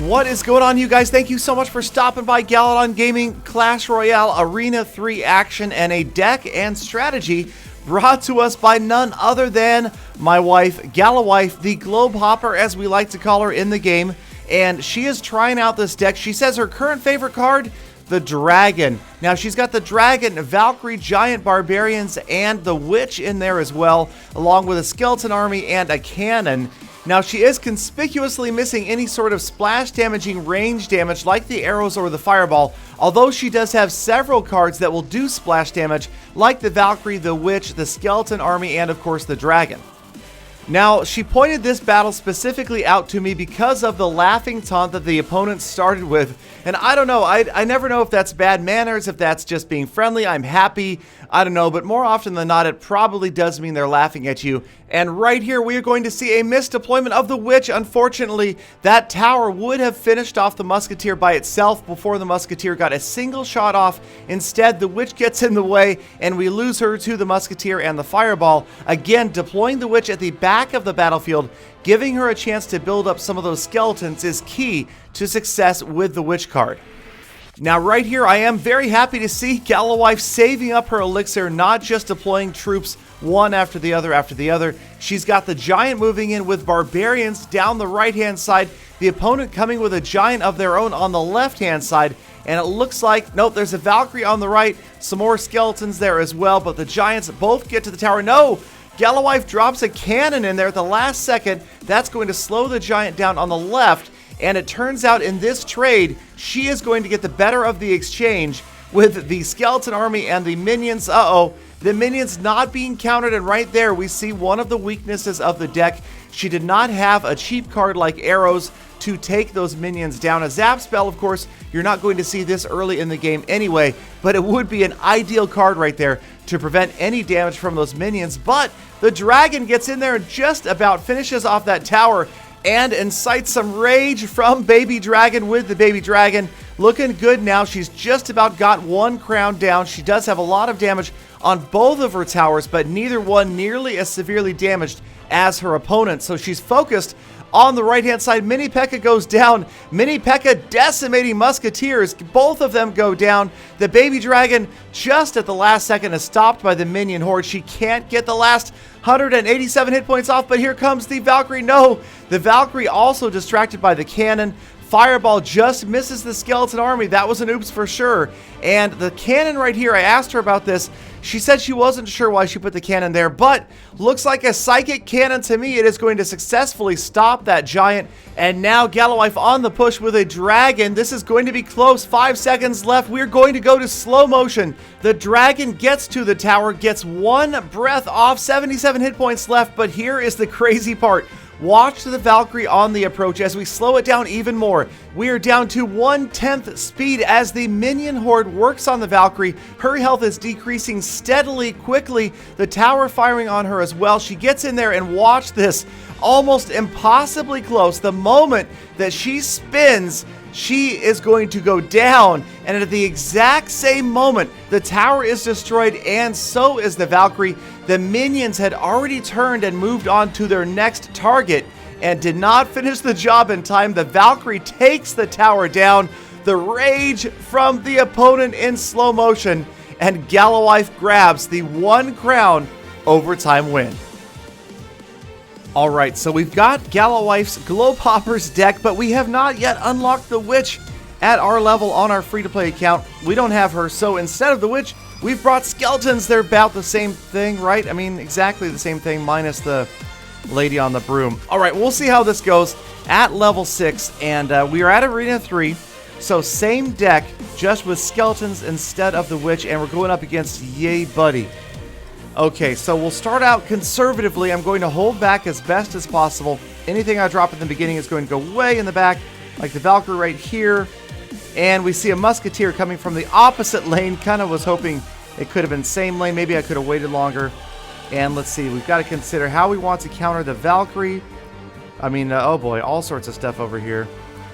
What is going on, you guys? Thank you so much for stopping by Galadon Gaming. Clash Royale Arena 3 action and a deck and strategy brought to us by none other than my wife, Galawife, the Globe Hopper, as we like to call her in the game. And she is trying out this deck. She says her current favorite card, the Dragon. Now, she's got the Dragon, Valkyrie, Giant Barbarians, and the Witch in there as well, along with a Skeleton Army and a Cannon. Now, she is conspicuously missing any sort of splash damaging range damage like the arrows or the fireball, although she does have several cards that will do splash damage like the Valkyrie, the Witch, the Skeleton Army, and of course the Dragon. Now, she pointed this battle specifically out to me because of the laughing taunt that the opponent started with. And I don't know, I never know if that's bad manners, if that's just being friendly. I'm happy, I don't know, but more often than not, it probably does mean they're laughing at you. And right here, we are going to see a missed deployment of the Witch. Unfortunately, that tower would have finished off the Musketeer by itself before the Musketeer got a single shot off. Instead, the Witch gets in the way, and we lose her to the Musketeer and the Fireball. Again, deploying the Witch at the back of the battlefield, giving her a chance to build up some of those skeletons is key to success with the Witch card. Now, right here, I am very happy to see Galawife saving up her elixir, not just deploying troops one after the other. She's got the Giant moving in with Barbarians down the right-hand side, the opponent coming with a Giant of their own on the left-hand side, and it looks like, nope, there's a Valkyrie on the right, some more skeletons there as well, but the Giants both get to the tower. No! Galawife drops a cannon in there at the last second. That's going to slow the Giant down on the left. And it turns out in this trade, she is going to get the better of the exchange with the Skeleton Army and the minions. The minions not being countered, and right there we see one of the weaknesses of the deck. She did not have a cheap card like arrows to take those minions down. A zap spell, of course, you're not going to see this early in the game anyway, but it would be an ideal card right there to prevent any damage from those minions. But the Dragon gets in there and just about finishes off that tower and incites some rage from Baby Dragon with the Baby Dragon. Looking good now. She's just about got one crown down. She does have a lot of damage on both of her towers, but neither one nearly as severely damaged as her opponent. So she's focused on the right-hand side. Mini P.E.K.K.A goes down. Mini P.E.K.K.A decimating Musketeers. Both of them go down. The Baby Dragon, just at the last second, is stopped by the minion horde. She can't get the last 187 hit points off, but here comes the Valkyrie. No, the Valkyrie also distracted by the cannon. Fireball just misses the Skeleton Army. That was an oops for sure. And the cannon right here, I asked her about this. She said she wasn't sure why she put the cannon there, but looks like a psychic cannon to me. It is going to successfully stop that Giant. And now Galawife on the push with a Dragon. This is going to be close. 5 seconds left. We're going to go to slow motion. The Dragon gets to the tower, gets one breath off, 77 hit points left. But here is the crazy part. Watch the Valkyrie on the approach as we slow it down even more. We are down to 1/10 speed as the minion horde works on the Valkyrie. Her health is decreasing steadily, quickly. The tower firing on her as well. She gets in there and watch this. Almost impossibly close. The moment that she spins, she is going to go down. And at the exact same moment, the tower is destroyed and so is the Valkyrie. The minions had already turned and moved on to their next target and did not finish the job in time. The Valkyrie takes the tower down. The rage from the opponent in slow motion, and Galawife grabs the 1 crown overtime win. Alright, so we've got Galawife's Globe Hopper's deck, but we have not yet unlocked the Witch at our level on our free-to-play account. We don't have her, so instead of the Witch, we've brought skeletons. They're about the same thing, right? I mean, exactly the same thing, minus the lady on the broom. Alright, we'll see how this goes at level 6, and we are at Arena 3, so same deck, just with skeletons instead of the Witch, and we're going up against Yay Buddy. Okay, so we'll start out conservatively. I'm going to hold back as best as possible. Anything I drop in the beginning is going to go way in the back, like the Valkyrie right here. And we see a Musketeer coming from the opposite lane. Kind of was hoping it could have been same lane. Maybe I could have waited longer. And let's see, we've got to consider how we want to counter the Valkyrie. I mean, oh boy, all sorts of stuff over here.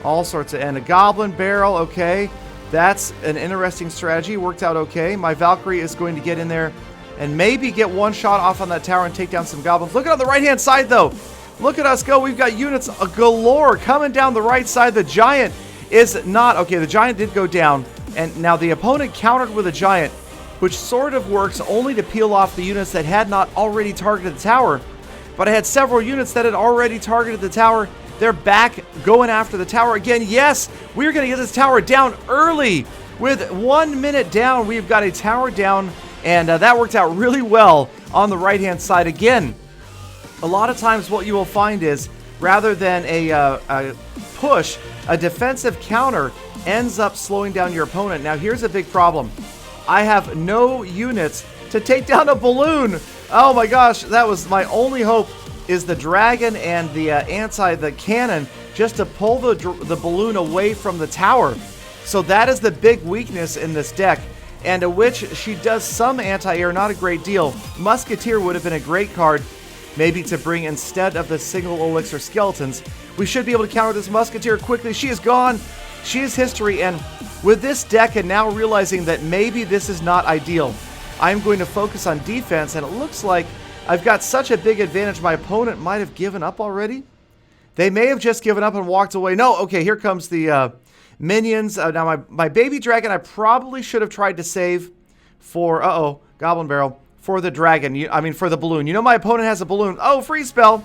All sorts of, and a Goblin Barrel, okay. That's an interesting strategy, worked out okay. My Valkyrie is going to get in there and maybe get one shot off on that tower and take down some goblins. Look at on the right-hand side, though. Look at us go. We've got units galore coming down the right side. The giant is not... Okay, the giant did go down. And now the opponent countered with a giant, which sort of works only to peel off the units that had not already targeted the tower. But I had several units that had already targeted the tower. They're back going after the tower again. Yes, we're going to get this tower down early. With 1 minute down, we've got a tower down, and that worked out really well on the right-hand side. Again, a lot of times what you will find is, rather than a push, a defensive counter ends up slowing down your opponent. Now, here's a big problem. I have no units to take down a balloon. Oh my gosh, that was my only hope, is the dragon and the cannon, just to pull the balloon away from the tower. So that is the big weakness in this deck, and a witch, she does some anti-air, not a great deal. Musketeer would have been a great card, maybe to bring instead of the single elixir skeletons. We should be able to counter this musketeer quickly. She is gone. She is history, and with this deck and now realizing that maybe this is not ideal, I'm going to focus on defense, and it looks like I've got such a big advantage my opponent might have given up already. They may have just given up and walked away. No, okay, here comes the minions. Now my baby dragon I probably should have tried to save for, goblin barrel, for the dragon. I mean for the balloon. You know my opponent has a balloon. Oh, free spell.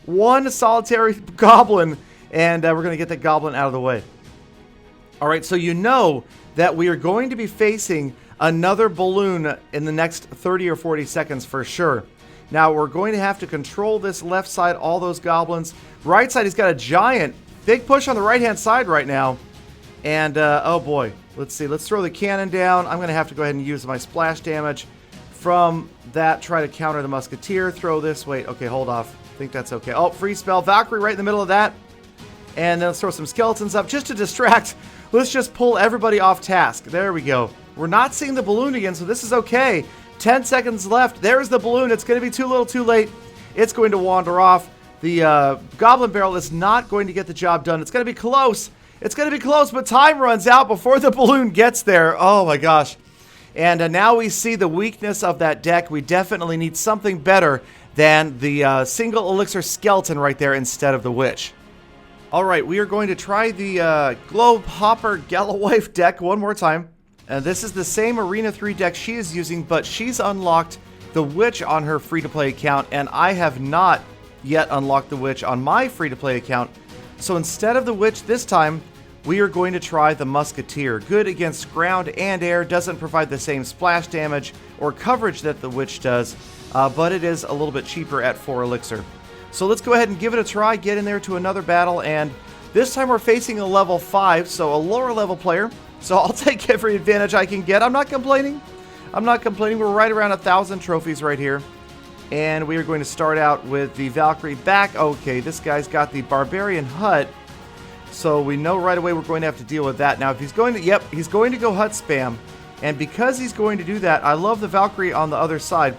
One solitary goblin, and we're going to get that goblin out of the way. All right, so you know that we are going to be facing another balloon in the next 30 or 40 seconds for sure. Now, we're going to have to control this left side, all those goblins. Right side, he's got a giant. Big push on the right-hand side right now. And, oh boy, let's see. Let's throw the cannon down. I'm going to have to go ahead and use my splash damage. From that, try to counter the musketeer. Throw this. Wait, okay, hold off. I think that's okay. Oh, free spell. Valkyrie right in the middle of that. And then let's throw some skeletons up just to distract. Let's just pull everybody off task. There we go. We're not seeing the balloon again, so this is okay. 10 seconds left. There's the balloon. It's going to be too little, too late. It's going to wander off. The goblin barrel is not going to get the job done. It's going to be close. It's going to be close, but time runs out before the balloon gets there. Oh, my gosh. And now we see the weakness of that deck. We definitely need something better than the single elixir skeleton right there instead of the witch. All right, we are going to try the Globe Hopper Galawife deck one more time. This is the same Arena 3 deck she is using, but she's unlocked the witch on her free-to-play account, and I have not yet unlocked the witch on my free-to-play account. So instead of the witch this time, we are going to try the musketeer. Good against ground and air, doesn't provide the same splash damage or coverage that the witch does, but it is a little bit cheaper at 4 elixir. So let's go ahead and give it a try, get in there to another battle, and this time we're facing a level 5, so a lower level player. So I'll take every advantage I can get. I'm not complaining. I'm not complaining. We're right around 1,000 trophies right here. And we are going to start out with the Valkyrie back. Okay, this guy's got the Barbarian Hut. So we know right away we're going to have to deal with that. Now, if he's going to, yep, he's going to go Hut spam. And because he's going to do that, I love the Valkyrie on the other side.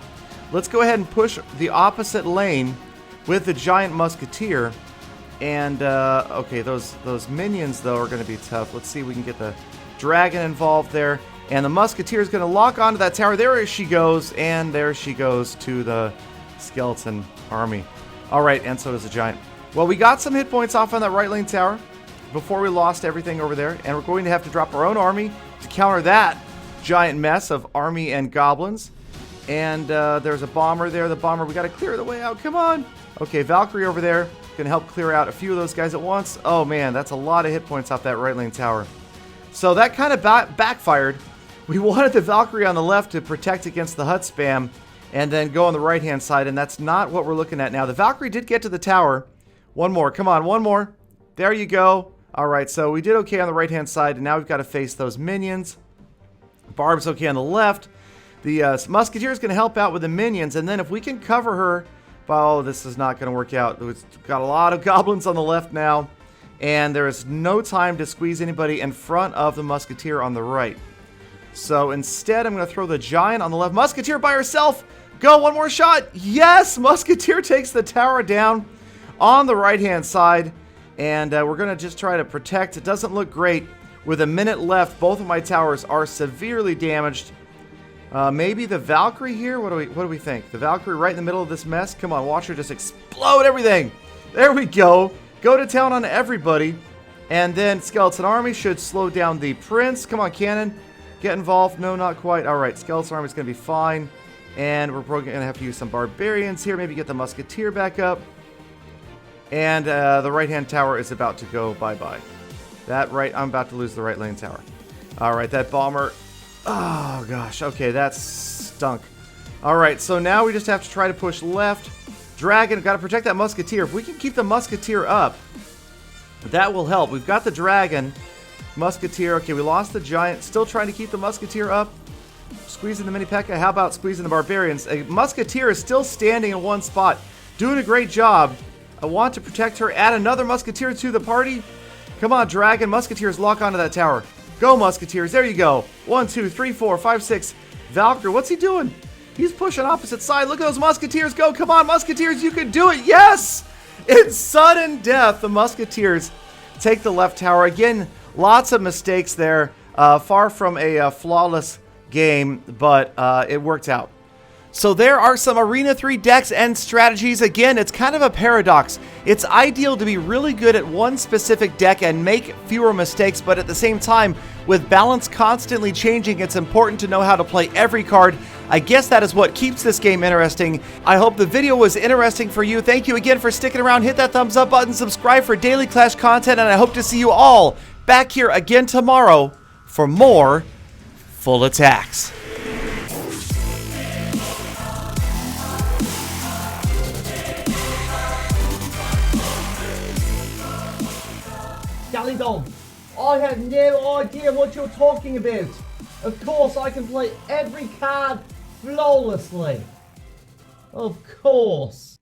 Let's go ahead and push the opposite lane with the Giant Musketeer. And, okay, those minions, though, are going to be tough. Let's see if we can get the dragon involved there. And the musketeer is going to lock onto that tower. There she goes, and there she goes to the skeleton army. All right, and so does the giant. Well, we got some hit points off on that right lane tower before we lost everything over there, and we're going to have to drop our own army to counter that giant mess of army and goblins. And there's a bomber there. The bomber, we got to clear the way out. Come on. Okay, Valkyrie over there going to help clear out a few of those guys at once. Oh, man, that's a lot of hit points off that right lane tower. So that kind of backfired. We wanted the Valkyrie on the left to protect against the Hut spam and then go on the right-hand side, and that's not what we're looking at now. The Valkyrie did get to the tower. One more. Come on, one more. There you go. All right, so we did okay on the right-hand side, and now we've got to face those minions. Barb's okay on the left. The Musketeer is going to help out with the minions, and then if we can cover her... Oh, this is not going to work out. We've got a lot of goblins on the left now. And there is no time to squeeze anybody in front of the Musketeer on the right. So instead, I'm going to throw the Giant on the left. Musketeer by herself. Go, one more shot. Yes, Musketeer takes the tower down on the right-hand side. And we're going to just try to protect. It doesn't look great. With a minute left, both of my towers are severely damaged. Maybe the Valkyrie here? What do we think? The Valkyrie right in the middle of this mess? Come on, watch her just explode everything. There we go. Go to town on everybody. And then Skeleton Army should slow down the Prince. Come on, Cannon. Get involved. No, not quite. All right, Skeleton Army's going to be fine. And we're probably going to have to use some Barbarians here. Maybe get the Musketeer back up. And the right-hand tower is about to go bye-bye. I'm about to lose the right lane tower. All right, that bomber. Oh, gosh. Okay, that stunk. All right, so now we just have to try to push left. Dragon, got to protect that Musketeer. If we can keep the Musketeer up, that will help. We've got the Dragon. Musketeer. Okay, we lost the Giant. Still trying to keep the Musketeer up. Squeezing the Mini P.E.K.K.A. How about squeezing the Barbarians? A Musketeer is still standing in one spot. Doing a great job. I want to protect her. Add another Musketeer to the party. Come on, Dragon. Musketeers, lock onto that tower. Go, Musketeers. There you go. 1, 2, 3, 4, 5, 6. Valkyrie, what's he doing? He's pushing opposite side. Look at those Musketeers go. Come on, Musketeers. You can do it. Yes! In sudden death, the Musketeers take the left tower. Again, lots of mistakes there. Far from a flawless game, but it worked out. So there are some Arena 3 decks and strategies. Again, it's kind of a paradox. It's ideal to be really good at one specific deck and make fewer mistakes, but at the same time, with balance constantly changing, it's important to know how to play every card. I guess that is what keeps this game interesting. I hope the video was interesting for you. Thank you again for sticking around. Hit that thumbs up button, subscribe for daily Clash content, and I hope to see you all back here again tomorrow for more Full Attacks. Galadon, I have no idea what you're talking about. Of course, I can play every card flawlessly. Of course.